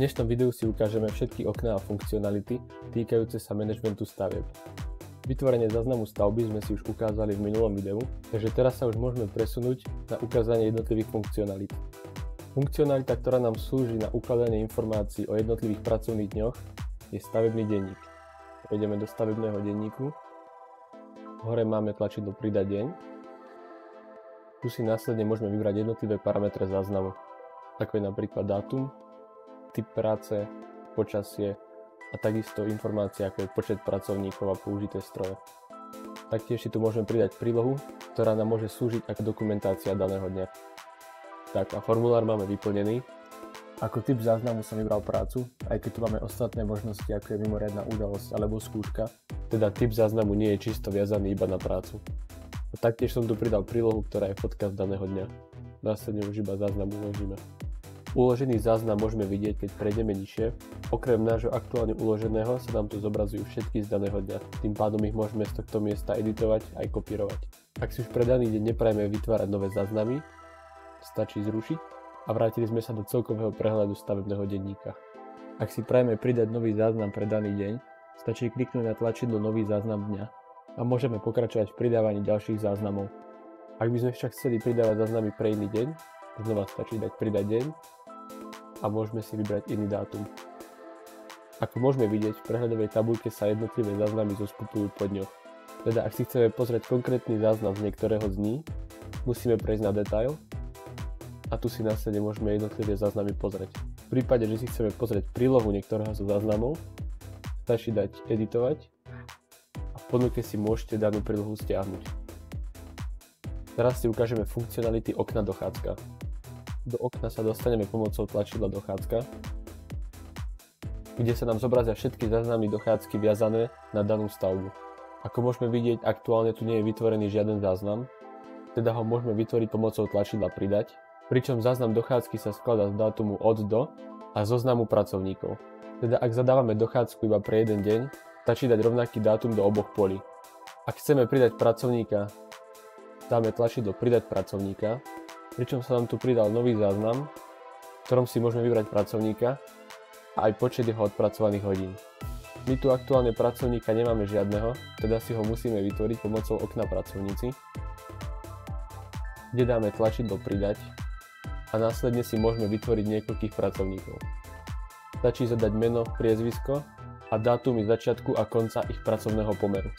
V dnešnom videu si ukážeme všetky okná a funkcionality týkajúce sa manažmentu stavieb. Vytvorenie záznamu stavby sme si už ukázali v minulom videu, takže teraz sa už môžeme presunúť na ukázanie jednotlivých funkcionalít. Funkcionalita, ktorá nám slúži na ukladanie informácií o jednotlivých pracovných dňoch, je stavebný denník. Prejdeme do stavebného denníku. Hore máme tlačidlo Pridať deň. Tu si následne môžeme vybrať jednotlivé parametre záznamu, ako je napríklad dátum, typ práce, počasie a takisto informácia ako je počet pracovníkov a použité stroje. Taktiež si tu môžeme pridať prílohu, ktorá nám môže slúžiť ako dokumentácia daného dňa. Tak a formulár máme vyplnený. Ako typ záznamu som vybral prácu, aj keď tu máme ostatné možnosti ako je mimoriadna udalosť alebo skúška, teda typ záznamu nie je čisto viazaný iba na prácu. A taktiež som tu pridal prílohu, ktorá je fotka z daného dňa. Následne už iba záznam uložíme. Uložený záznam môžeme vidieť, keď prejdeme nižšie. Okrem nášho aktuálne uloženého sa nám tu zobrazujú všetky z daného dňa. Tým pádom ich môžeme z tohto miesta editovať aj kopírovať. Ak si už pre daný deň neprajeme vytvárať nové záznamy, stačí zrušiť a vrátili sme sa do celkového prehľadu stavebného denníka. Ak si prajeme pridať nový záznam pre daný deň, stačí kliknúť na tlačidlo Nový záznam dňa a môžeme pokračovať v pridávaní ďalších záznamov. Ak by sme však chceli pridávať záznamy pre iný deň, znova stačí dať Pridať deň a môžeme si vybrať iný dátum. Ako môžeme vidieť, v prehľadovej tabuľke sa jednotlivé záznamy zoskupujú po dňoch. Teda ak si chceme pozrieť konkrétny záznam z niektorého z dní, musíme prejsť na detail a tu si následne môžeme jednotlivé záznamy pozrieť. V prípade, že si chceme pozrieť prílohu niektorého zo záznamov, stačí dať Editovať a v ponuke si môžete danú prílohu stiahnuť. Teraz si ukážeme funkcionality okna Dochádzka. Do okna sa dostaneme pomocou tlačidla Dochádzka, kde sa nám zobrazia všetky záznamy dochádzky viazané na danú stavbu. Ako môžeme vidieť, aktuálne tu nie je vytvorený žiaden záznam, teda ho môžeme vytvoriť pomocou tlačidla Pridať, pričom záznam dochádzky sa skladá z dátumu od do a zoznamu pracovníkov. Teda ak zadávame dochádzku iba pre jeden deň, stačí dať rovnaký dátum do oboch polí. Ak chceme pridať pracovníka, dáme tlačidlo Pridať pracovníka, pričom sa nám tu pridal nový záznam, v ktorom si môžeme vybrať pracovníka a aj počet jeho odpracovaných hodín. My tu aktuálne pracovníka nemáme žiadneho, teda si ho musíme vytvoriť pomocou okna Pracovníci, kde dáme tlačidlo Pridať a následne si môžeme vytvoriť niekoľkých pracovníkov. Stačí zadať meno, priezvisko a dátumy začiatku a konca ich pracovného pomeru.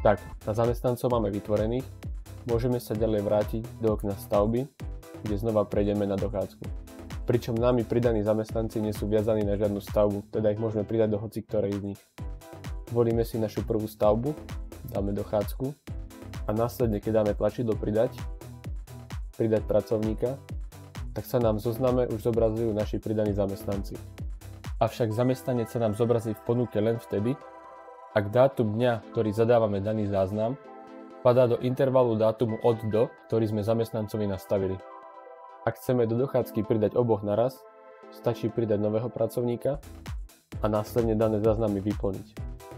Tak, na zamestnancov máme vytvorených, môžeme sa ďalej vrátiť do okna Stavby, kde znova prejdeme na dochádzku. Pričom nami pridaní zamestnanci nie sú viazaní na žiadnu stavbu, teda ich môžeme pridať do hociktorej z nich. Volíme si našu prvú stavbu, dáme dochádzku a následne keď dáme tlačidlo Pridať pracovníka, tak sa nám v zozname už zobrazujú naši pridaní zamestnanci. Avšak zamestnanec sa nám zobrazí v ponuke len vtedy, ak dátum dňa, ktorý zadávame daný záznam, padá do intervalu dátumu od do, ktorý sme zamestnancovi nastavili. Ak chceme do dochádzky pridať oboch naraz, stačí pridať nového pracovníka a následne dané záznamy vyplniť.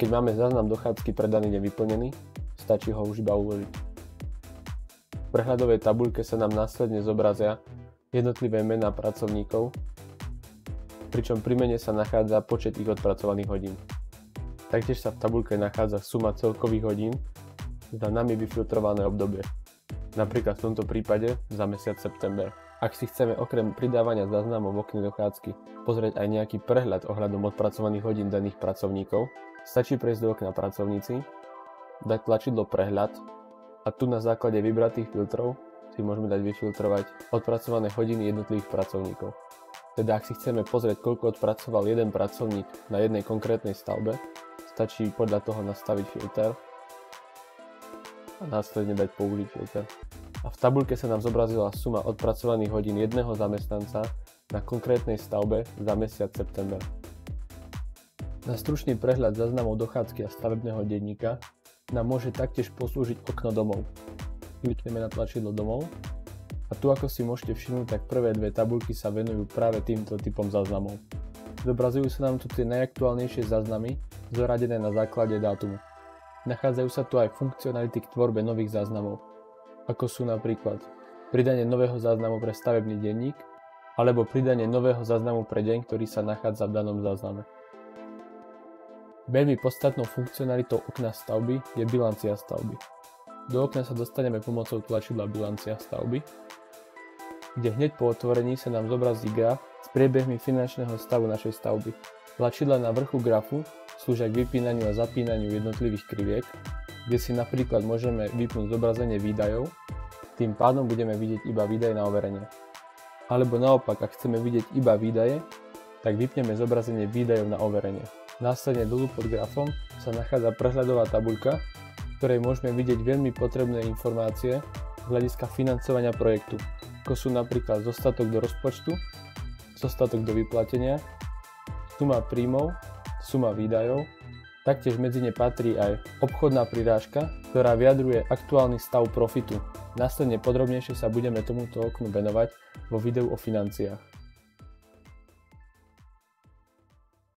Keď máme záznam dochádzky pre daný deň vyplnený, stačí ho už iba uložiť. V prehľadovej tabuľke sa nám následne zobrazia jednotlivé mená pracovníkov, pričom pri mene sa nachádza počet ich odpracovaných hodín. Taktiež sa v tabuľke nachádza suma celkových hodín za nami vyfiltrované obdobie, napríklad v tomto prípade za mesiac september. Ak si chceme okrem pridávania záznamov v okne dochádzky pozrieť aj nejaký prehľad ohľadom odpracovaných hodín daných pracovníkov, stačí prejsť do okna Pracovníci, dať tlačidlo Prehľad a tu na základe vybratých filtrov si môžeme dať vyfiltrovať odpracované hodiny jednotlivých pracovníkov. Teda ak si chceme pozrieť, koľko odpracoval jeden pracovník na jednej konkrétnej stavbe, stačí podľa toho nastaviť filter a následne dať Použiť filter. A v tabuľke sa nám zobrazila suma odpracovaných hodín jedného zamestnanca na konkrétnej stavbe za mesiac september. Na stručný prehľad záznamov dochádzky a stavebného denníka nám môže taktiež poslúžiť okno Domov. Klikneme na tlačidlo Domov a tu, ako si môžete všimnúť, tak prvé dve tabuľky sa venujú práve týmto typom záznamov. Zobrazujú sa nám tu tie najaktuálnejšie záznamy zoradené na základe dátumu. Nachádzajú sa tu aj funkcionality k tvorbe nových záznamov, ako sú napríklad pridanie nového záznamu pre stavebný denník alebo pridanie nového záznamu pre deň, ktorý sa nachádza v danom zázname. Veľmi podstatnou funkcionalitou okna stavby je bilancia stavby. Do okna sa dostaneme pomocou tlačidla bilancia stavby, kde hneď po otvorení sa nám zobrazí graf s priebehmi finančného stavu našej stavby. Tlačidla na vrchu grafu slúžia k vypínaniu a zapínaniu jednotlivých kriviek, kde si napríklad môžeme vypnúť zobrazenie výdajov, tým pádom budeme vidieť iba výdaje na overenie. Alebo naopak, ak chceme vidieť iba výdaje, tak vypneme zobrazenie výdajov na overenie. Následne dolu pod grafom sa nachádza prehľadová tabuľka, v ktorej môžeme vidieť veľmi potrebné informácie z hľadiska financovania projektu, ako sú napríklad zostatok do rozpočtu, zostatok do vyplatenia, suma príjmov, suma výdajov, taktiež medzi ne patrí aj obchodná prirážka, ktorá vyjadruje aktuálny stav profitu. Následne podrobnejšie sa budeme tomuto oknu venovať vo videu o financiách.